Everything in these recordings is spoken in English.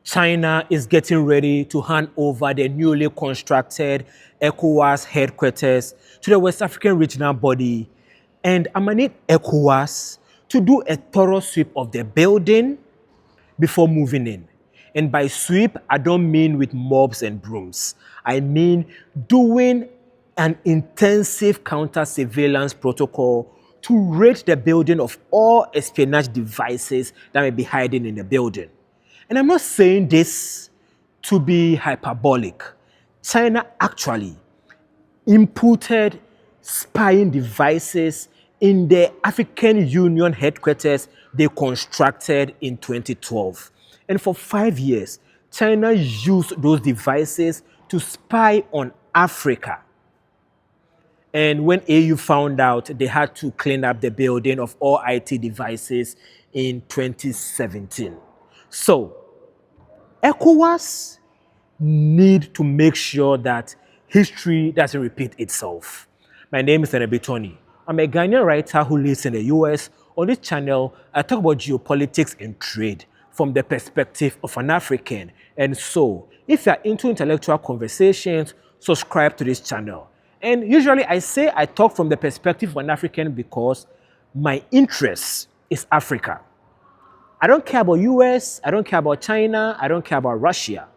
China is getting ready to hand over the newly constructed ECOWAS headquarters to the West African regional body. And I'm going to need ECOWAS to do a thorough sweep of the building before moving in. And by sweep, I don't mean with mobs and brooms. I mean doing an intensive counter-surveillance protocol to raid the building of all espionage devices that may be hiding in the building. And I'm not saying this to be hyperbolic. China actually inputted spying devices in the African Union headquarters they constructed in 2012. And for 5 years, China used those devices to spy on Africa. And when AU found out, they had to clean up the building of all IT devices in 2017. So, ECOWAS need to make sure that history doesn't repeat itself. My name is Tony. I'm a Ghanaian writer who lives in the US. On this channel, I talk about geopolitics and trade from the perspective of an African. And so, if you're into intellectual conversations, subscribe to this channel. And usually I say I talk from the perspective of an African because my interest is Africa. I don't care about US, I don't care about China, I don't care about Russia.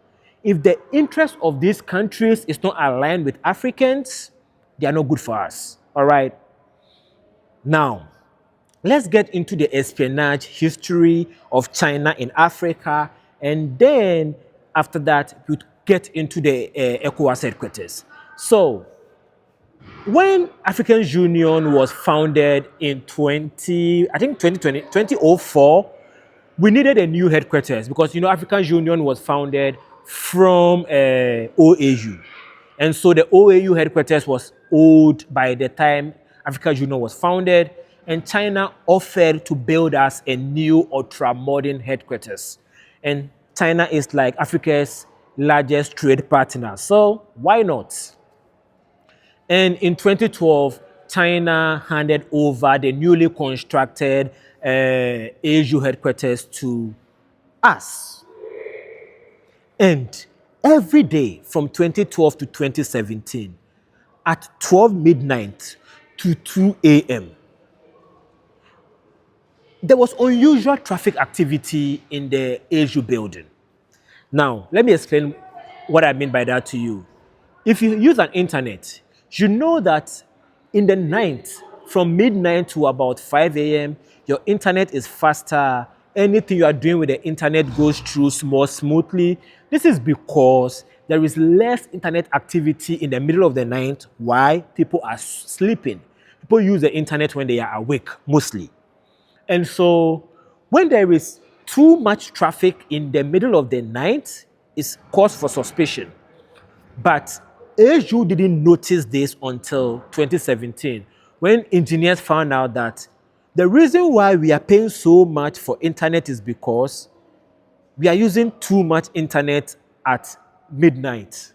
If the interest of these countries is not aligned with Africans, they are not good for us. All right? Now, let's get into the espionage history of China in Africa, and then after that, we'll get into the ECOWAS headquarters. So, when African Union was founded in 2004, we needed a new headquarters because, African Union was founded from OAU. And so the OAU headquarters was old by the time African Union was founded, and China offered to build us a new ultra-modern headquarters. And China is like Africa's largest trade partner, so why not? And in 2012, China handed over the newly constructed AU headquarters to us. And every day from 2012 to 2017, at 12 midnight to 2 a.m., there was unusual traffic activity in the AU building. Now, let me explain what I mean by that to you. If you use an internet, you know that in the night, from midnight to about 5 a.m., your internet is faster. Anything you are doing with the internet goes through more smoothly. This is because there is less internet activity in the middle of the night. Why? People are sleeping. People use the internet when they are awake, mostly. And so when there is too much traffic in the middle of the night, it's cause for suspicion. But AU didn't notice this until 2017, when engineers found out that the reason why we are paying so much for internet is because we are using too much internet at midnight.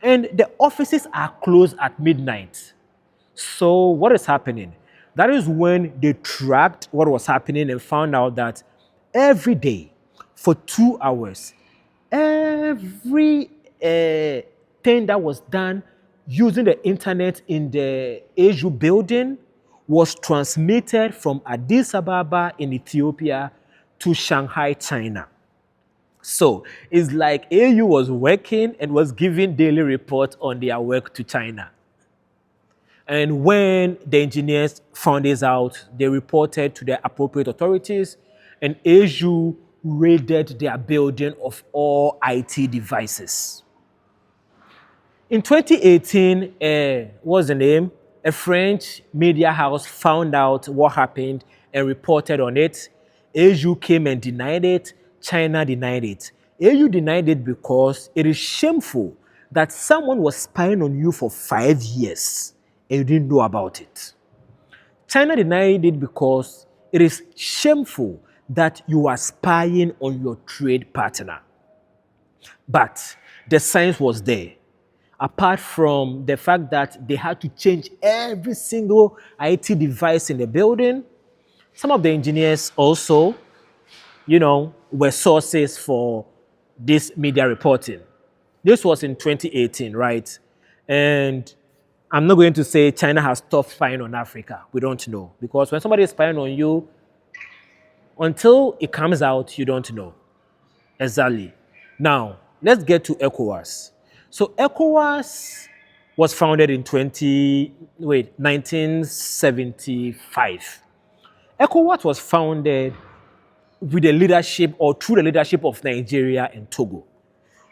And the offices are closed at midnight. So what is happening? That is when they tracked what was happening and found out that every day for 2 hours, every thing that was done using the internet in the AU building was transmitted from Addis Ababa in Ethiopia to Shanghai, China. So it's like AU was working and was giving daily reports on their work to China. And when the engineers found this out, they reported to the appropriate authorities, and AU raided their building of all IT devices. In 2018, what's the name? A French media house found out what happened and reported on it. AU came and denied it. China denied it. AU denied it because it is shameful that someone was spying on you for 5 years and you didn't know about it. China denied it because it is shameful that you are spying on your trade partner. But the science was there. Apart from the fact that they had to change every single IT device in the building, some of the engineers also, were sources for this media reporting. This was in 2018, right? And I'm not going to say China has stopped spying on Africa. We don't know. Because when somebody is spying on you, until it comes out, you don't know. Exactly. Now, let's get to ECOWAS. So ECOWAS was founded in 1975. ECOWAS was founded with the leadership or through the leadership of Nigeria and Togo.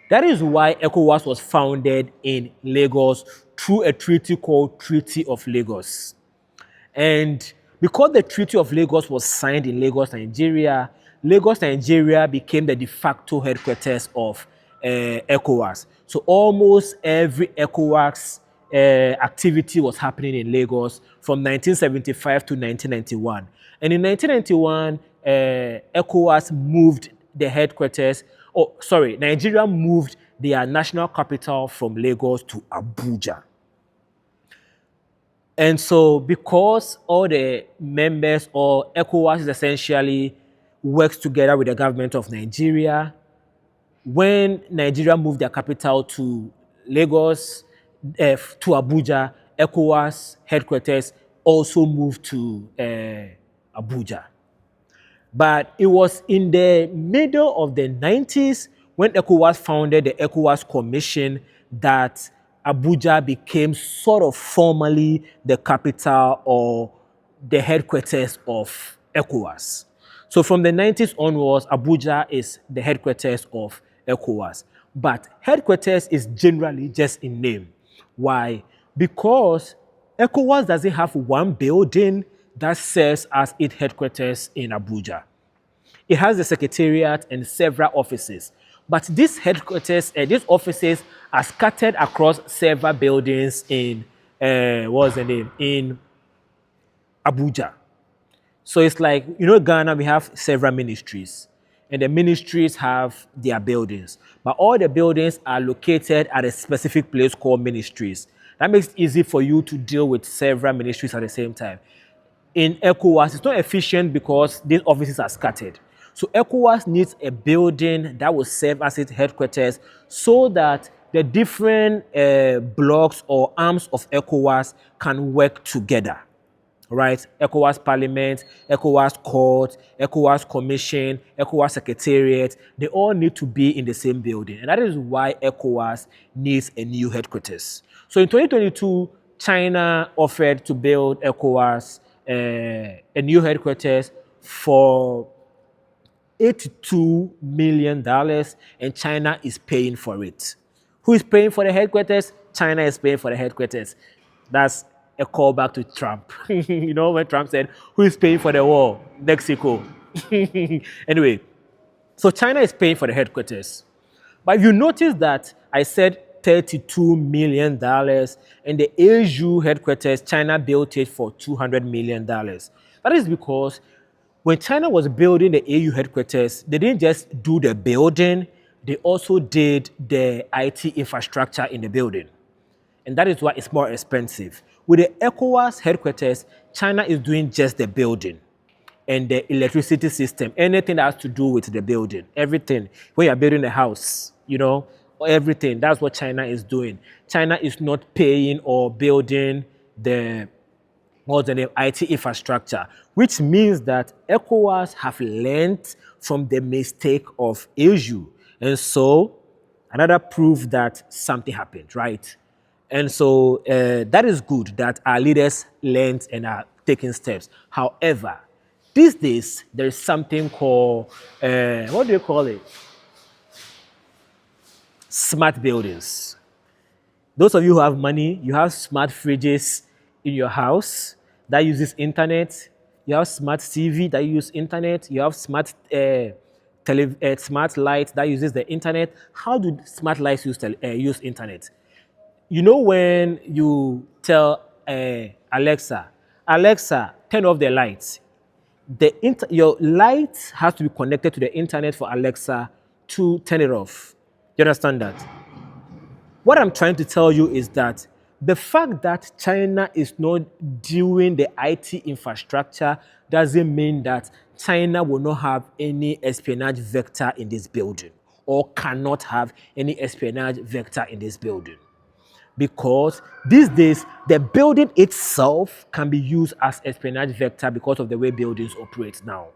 That is why ECOWAS was founded in Lagos through a treaty called Treaty of Lagos. And because the Treaty of Lagos was signed in Lagos, Nigeria became the de facto headquarters of ECOWAS. So almost every ECOWAS activity was happening in Lagos from 1975 to 1991. And in 1991, ECOWAS moved the headquarters, Nigeria moved their national capital from Lagos to Abuja. And so because all the members or ECOWAS essentially works together with the government of Nigeria, when Nigeria moved their capital to Lagos, to Abuja, ECOWAS headquarters also moved to Abuja. But it was in the middle of the 90s when ECOWAS founded the ECOWAS Commission that Abuja became sort of formally the capital or the headquarters of ECOWAS. So from the 90s onwards, Abuja is the headquarters of ECOWAS. But headquarters is generally just in name. Why? Because ECOWAS doesn't have one building that serves as its headquarters in Abuja. It has the secretariat and several offices. But these headquarters, these offices are scattered across several buildings in, in Abuja. So it's like, Ghana, we have several ministries. And the ministries have their buildings. But all the buildings are located at a specific place called ministries. That makes it easy for you to deal with several ministries at the same time. In ECOWAS, it's not efficient because these offices are scattered. So ECOWAS needs a building that will serve as its headquarters so that the different blocks or arms of ECOWAS can work together. Right? ECOWAS Parliament, ECOWAS Court, ECOWAS Commission, ECOWAS Secretariat, they all need to be in the same building. And that is why ECOWAS needs a new headquarters. So in 2022, China offered to build ECOWAS a new headquarters for $82 million, and China is paying for it. Who is paying for the headquarters? China is paying for the headquarters. That's a callback to Trump. When Trump said, who is paying for the war? Mexico. Anyway, so China is paying for the headquarters. But if you notice that I said $32 million, and the AU headquarters, China built it for $200 million. That is because when China was building the AU headquarters, they didn't just do the building, they also did the IT infrastructure in the building. And that is why it's more expensive. With the ECOWAS headquarters, China is doing just the building and the electricity system, anything that has to do with the building, everything. When you're building a house, everything, that's what China is doing. China is not paying or building the IT infrastructure, which means that ECOWAS have learned from the mistake of AU. And so, another proof that something happened, right? And so, that is good that our leaders learned and are taking steps. However, these days, there is something called, what do you call it? Smart buildings. Those of you who have money, you have smart fridges in your house that uses internet. You have smart TV that uses internet. You have smart smart lights that uses the internet. How do smart lights use internet? When you tell Alexa, turn off the lights. Your light has to be connected to the internet for Alexa to turn it off. You understand that? What I'm trying to tell you is that the fact that China is not doing the IT infrastructure doesn't mean that China will not have any espionage vector in this building. or cannot have any espionage vector in this building. Because these days, the building itself can be used as espionage vector because of the way buildings operate now.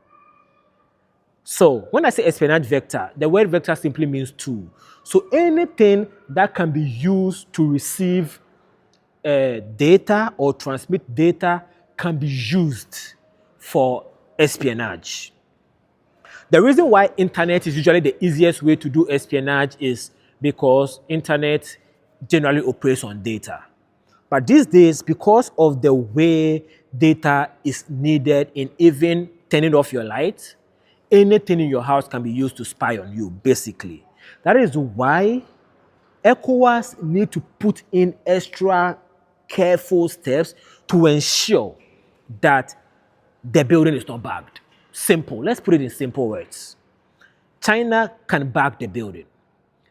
So when I say espionage vector, the word vector simply means tool. So anything that can be used to receive data or transmit data can be used for espionage. The reason why internet is usually the easiest way to do espionage is because internet generally operates on data. But these days, because of the way data is needed in even turning off your light, anything in your house can be used to spy on you, basically. That is why ECOWAS need to put in extra careful steps to ensure that the building is not bagged. Simple. Let's put it in simple words. China can bag the building.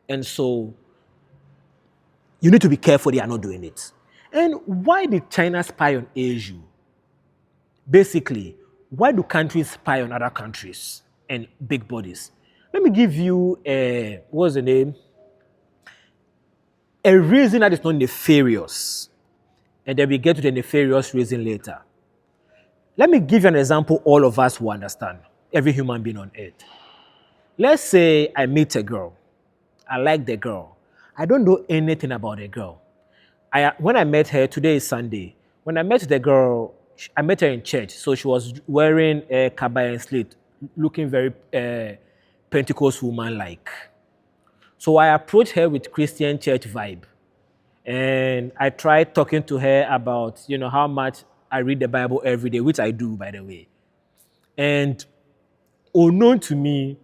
And so you need to be careful they are not doing it. And why did China spy on Asia? Basically, why do countries spy on other countries and big bodies? Let me give you what's the name? A reason that is not nefarious. And then we get to the nefarious reason later. Let me give you an example all of us will understand, every human being on earth. Let's say I meet a girl. I like the girl. I don't know anything about the girl. When I met her, today is Sunday. When I met the girl, I met her in church. So she was wearing a kaba and slit, looking very Pentecost woman-like. So I approached her with Christian church vibe. And I tried talking to her about, how much I read the Bible every day, which I do, by the way. And unknown to me,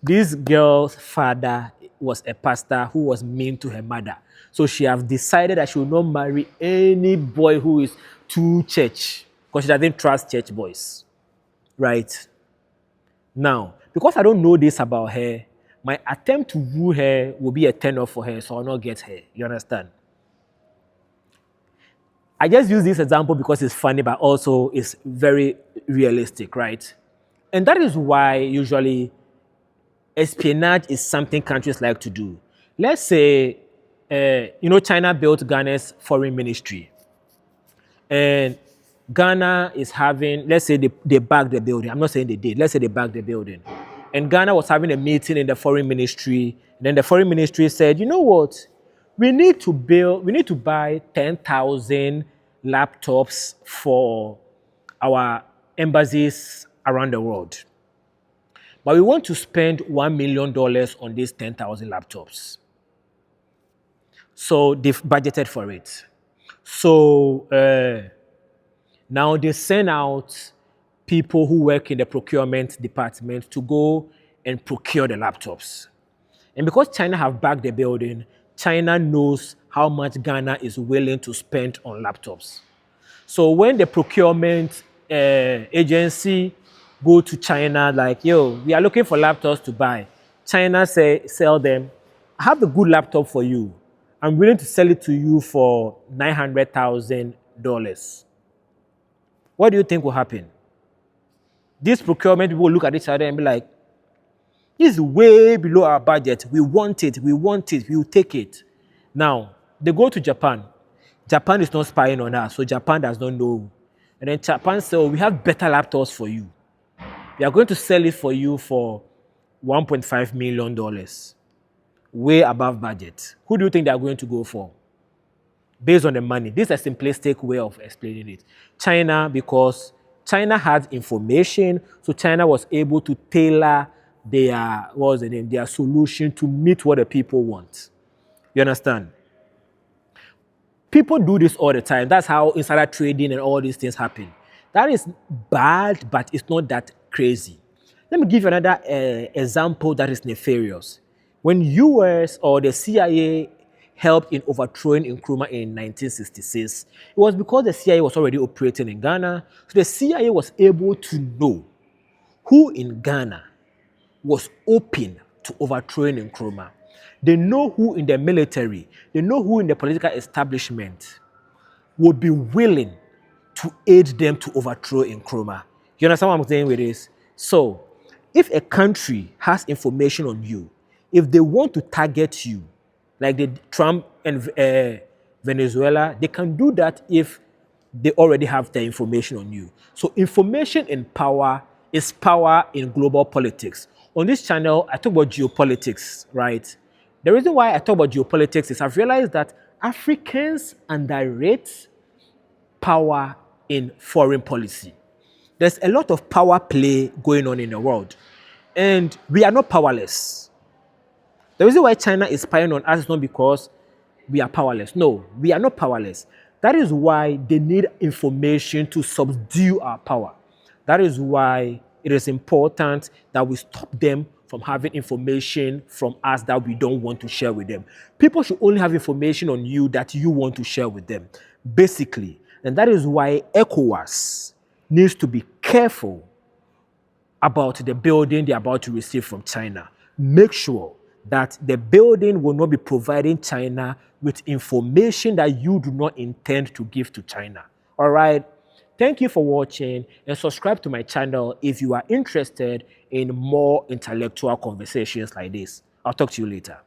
this girl's father was a pastor who was mean to her mother. So she has decided that she will not marry any boy who is too church, because she doesn't trust church boys. Right? Now, because I don't know this about her, my attempt to woo her will be a turn-off for her, so I'll not get her. You understand? I just use this example because it's funny, but also it's very realistic, right? And that is why usually espionage is something countries like to do. Let's say, China built Ghana's foreign ministry. And Ghana is having, let's say they bagged the building. I'm not saying they did. Let's say they bagged the building. And Ghana was having a meeting in the foreign ministry. And then the foreign ministry said, you know what? We need to buy 10,000 laptops for our embassies around the world. But we want to spend $1 million on these 10,000 laptops. So they've budgeted for it. So now they send out people who work in the procurement department to go and procure the laptops. And because China have bagged the building, China knows how much Ghana is willing to spend on laptops. So when the procurement agency go to China like, yo, we are looking for laptops to buy, China sell them, I have a good laptop for you. I'm willing to sell it to you for $900,000. What do you think will happen? These procurement people will look at each other and be like, this is way below our budget. We want it, we will take it. Now, they go to Japan. Japan is not spying on us, so Japan does not know. And then Japan says, oh, we have better laptops for you. We are going to sell it for you for $1.5 million. Way above budget. Who do you think they are going to go for? Based on the money. This is a simplistic way of explaining it. China, because China had information, so China was able to tailor their solution to meet what the people want. You understand? People do this all the time. That's how insider trading and all these things happen. That is bad, but it's not that crazy. Let me give you another example that is nefarious. When US or the CIA helped in overthrowing Nkrumah in 1966, it was because the CIA was already operating in Ghana. So the CIA was able to know who in Ghana was open to overthrowing Nkrumah. They know who in the military, they know who in the political establishment would be willing to aid them to overthrow Nkrumah. You understand what I'm saying with this? So, if a country has information on you, if they want to target you, like the Trump and Venezuela, they can do that if they already have the information on you. So information in power is power in global politics. On this channel, I talk about geopolitics, right? The reason why I talk about geopolitics is I've realized that Africans underrate power in foreign policy. There's a lot of power play going on in the world, and we are not powerless. The reason why China is spying on us is not because we are powerless. No, we are not powerless. That is why they need information to subdue our power. That is why it is important that we stop them from having information from us that we don't want to share with them. People should only have information on you that you want to share with them, basically. And that is why ECOWAS needs to be careful about the building they're about to receive from China. Make sure that the building will not be providing China with information that you do not intend to give to China. All right. Thank you for watching, and subscribe to my channel if you are interested in more intellectual conversations like this. I'll talk to you later.